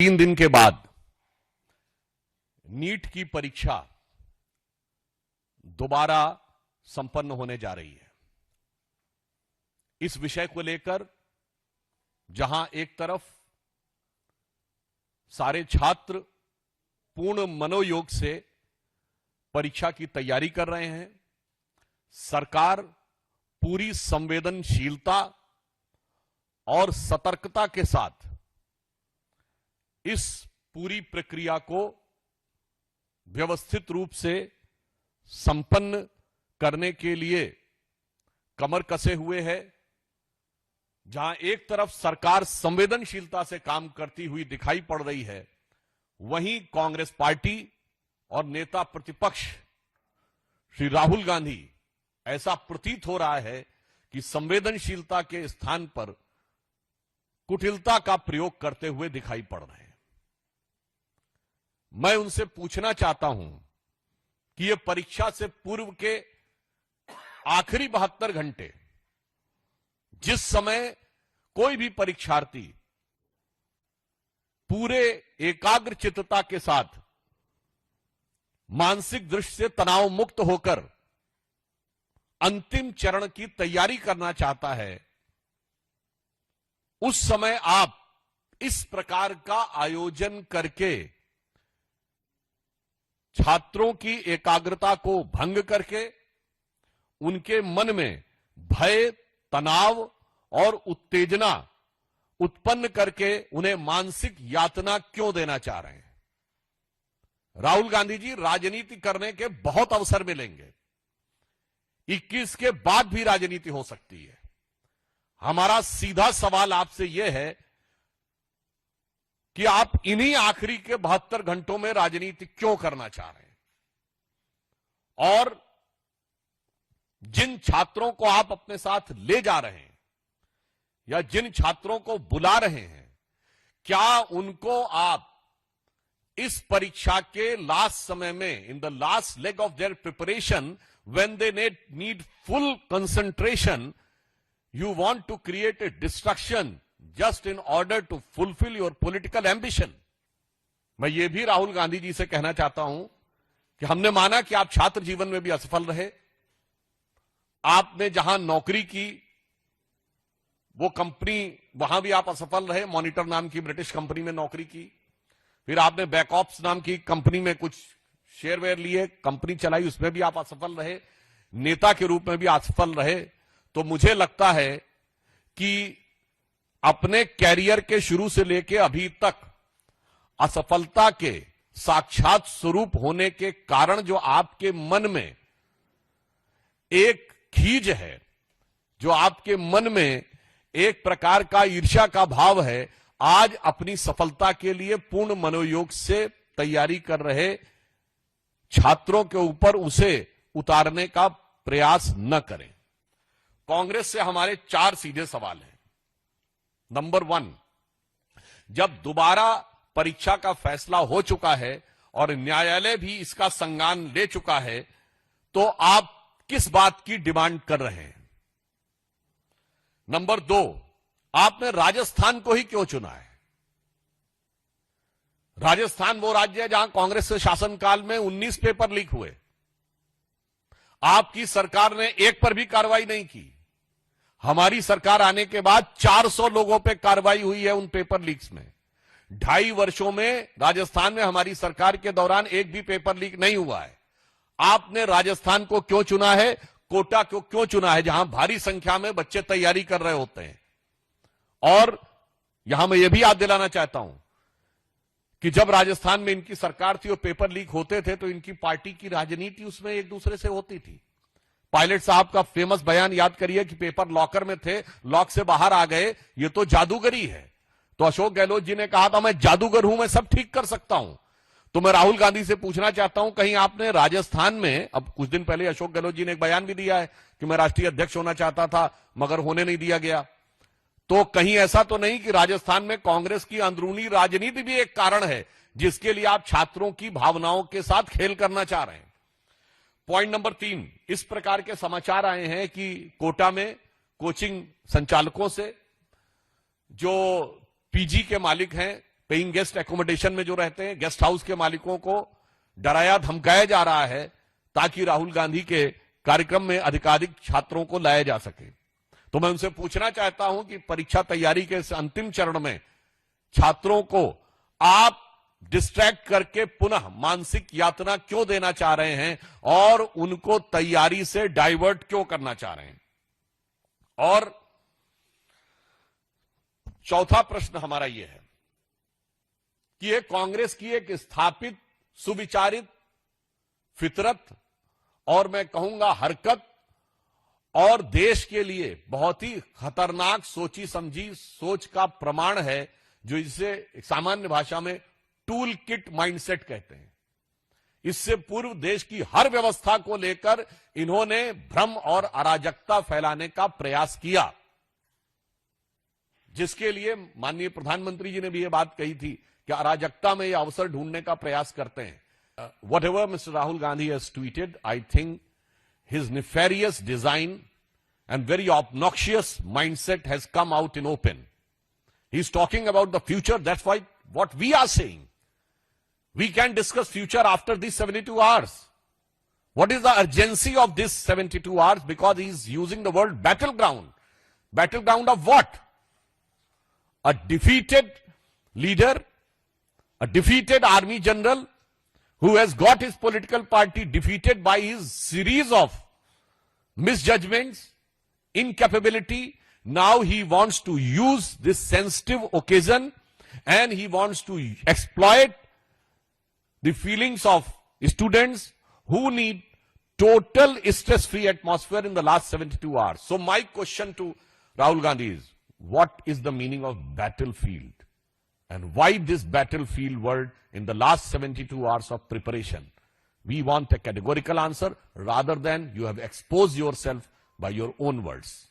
3 दिन के बाद नीट की परीक्षा दोबारा संपन्न होने जा रही है। इस विषय को लेकर जहां एक तरफ सारे छात्र पूर्ण मनोयोग से परीक्षा की तैयारी कर रहे हैं, सरकार पूरी संवेदनशीलता और सतर्कता के साथ इस पूरी प्रक्रिया को व्यवस्थित रूप से संपन्न करने के लिए कमर कसे हुए है। जहां एक तरफ सरकार संवेदनशीलता से काम करती हुई दिखाई पड़ रही है, वहीं कांग्रेस पार्टी और नेता प्रतिपक्ष श्री राहुल गांधी ऐसा प्रतीत हो रहा है कि संवेदनशीलता के स्थान पर कुटिलता का प्रयोग करते हुए दिखाई पड़ रहे हैं। मैं उनसे पूछना चाहता हूं कि यह परीक्षा से पूर्व के आखिरी 72 घंटे, जिस समय कोई भी परीक्षार्थी पूरे एकाग्र चित्तता के साथ मानसिक दृष्टि से तनाव मुक्त होकर अंतिम चरण की तैयारी करना चाहता है, उस समय आप इस प्रकार का आयोजन करके छात्रों की एकाग्रता को भंग करके उनके मन में भय, तनाव और उत्तेजना उत्पन्न करके उन्हें मानसिक यातना क्यों देना चाह रहे हैं? राहुल गांधी जी, राजनीति करने के बहुत अवसर मिलेंगे। 21 के बाद भी राजनीति हो सकती है। हमारा सीधा सवाल आपसे यह है कि आप इन्हीं आखिरी के 72 घंटों में राजनीति क्यों करना चाह रहे हैं? और जिन छात्रों को आप अपने साथ ले जा रहे हैं या जिन छात्रों को बुला रहे हैं, क्या उनको आप इस परीक्षा के लास्ट समय में, in the last leg of their preparation, when they need full concentration, you want to create a distraction just in order to fulfill your political ambition? मैं ये भी राहुल गांधी जी से कहना चाहता हूं कि हमने माना कि आप छात्र जीवन में भी असफल रहे। आपने जहां नौकरी की वो कंपनी, वहां भी आप असफल रहे। मॉनिटर नाम की ब्रिटिश कंपनी में नौकरी की, फिर आपने बैकऑप्स नाम की कंपनी में कुछ शेयरवेयर लिए, कंपनी चलाई, उसमें भी आप असफल रहे। नेता के रूप में भी असफल रहे। तो मुझे लगता है कि अपने कैरियर के शुरू से लेकर अभी तक असफलता के साक्षात स्वरूप होने के कारण जो आपके मन में एक खीज है, जो आपके मन में एक प्रकार का ईर्ष्या का भाव है, आज अपनी सफलता के लिए पूर्ण मनोयोग से तैयारी कर रहे छात्रों के ऊपर उसे उतारने का प्रयास न करें। कांग्रेस से हमारे 4 सीधे सवाल हैं। नंबर 1, जब दोबारा परीक्षा का फैसला हो चुका है और न्यायालय भी इसका संज्ञान ले चुका है, तो आप किस बात की डिमांड कर रहे हैं? नंबर 2, आपने राजस्थान को ही क्यों चुना है? राजस्थान वो राज्य है जहां कांग्रेस के शासनकाल में 19 पेपर लीक हुए। आपकी सरकार ने एक पर भी कार्रवाई नहीं की। हमारी सरकार आने के बाद 400 लोगों पे कार्रवाई हुई है उन पेपर लीक्स में। 2.5 वर्षों में राजस्थान में हमारी सरकार के दौरान एक भी पेपर लीक नहीं हुआ है। आपने राजस्थान को क्यों चुना है? कोटा को क्यों चुना है, जहां भारी संख्या में बच्चे तैयारी कर रहे होते हैं? और यहां मैं यह भी याद दिलाना चाहता हूं कि जब राजस्थान में इनकी सरकार थी और पेपर लीक होते थे, तो इनकी पार्टी की राजनीति उसमें एक दूसरे से होती थी। पायलट साहब का फेमस बयान याद करिए कि पेपर लॉकर में थे, लॉक से बाहर आ गए, ये तो जादूगरी है। तो अशोक गहलोत जी ने कहा था, मैं जादूगर हूं, मैं सब ठीक कर सकता हूं। तो मैं राहुल गांधी से पूछना चाहता हूं, कहीं आपने राजस्थान में, अब कुछ दिन पहले अशोक गहलोत जी ने एक बयान भी दिया है कि मैं राष्ट्रीय अध्यक्ष होना चाहता था मगर होने नहीं दिया गया, तो कहीं ऐसा तो नहीं कि राजस्थान में कांग्रेस की अंदरूनी राजनीति भी एक कारण है जिसके लिए आप छात्रों की भावनाओं के साथ खेल करना चाह रहे हैं? पॉइंट नंबर 3, इस प्रकार के समाचार आए हैं कि कोटा में कोचिंग संचालकों से, जो पीजी के मालिक हैं, पेइंग गेस्ट एकोमोडेशन में जो रहते हैं, गेस्ट हाउस के मालिकों को डराया धमकाया जा रहा है ताकि राहुल गांधी के कार्यक्रम में अधिकाधिक छात्रों को लाया जा सके। तो मैं उनसे पूछना चाहता हूं कि परीक्षा तैयारी के इस अंतिम चरण में छात्रों को आप डिस्ट्रैक्ट करके पुनः मानसिक यातना क्यों देना चाह रहे हैं और उनको तैयारी से डाइवर्ट क्यों करना चाह रहे हैं। और चौथा प्रश्न हमारा यह है कि ये कांग्रेस की एक स्थापित सुविचारित फितरत और मैं कहूंगा हरकत और देश के लिए बहुत ही खतरनाक सोची समझी सोच का प्रमाण है, जो इसे सामान्य भाषा में टूल किट माइंडसेट कहते हैं। इससे पूर्व देश की हर व्यवस्था को लेकर इन्होंने भ्रम और अराजकता फैलाने का प्रयास किया, जिसके लिए माननीय प्रधानमंत्री जी ने भी यह बात कही थी कि अराजकता में यह अवसर ढूंढने का प्रयास करते हैं। Whatever Mr. Rahul Gandhi has tweeted, I think his nefarious design and very obnoxious mindset has come out in open. He's talking about the future. That's why what we are saying. We can discuss future after these 72 hours. What is the urgency of this 72 hours? Because he's using the word battleground. Battleground of what? A defeated leader, a defeated army general, who has got his political party defeated by his series of misjudgments, incapability. Now he wants to use this sensitive occasion and he wants to exploit the feelings of students who need total stress-free atmosphere in the last 72 hours. So my question to Rahul Gandhi is, what is the meaning of battlefield? And why this battlefield word in the last 72 hours of preparation? We want a categorical answer rather than you have exposed yourself by your own words.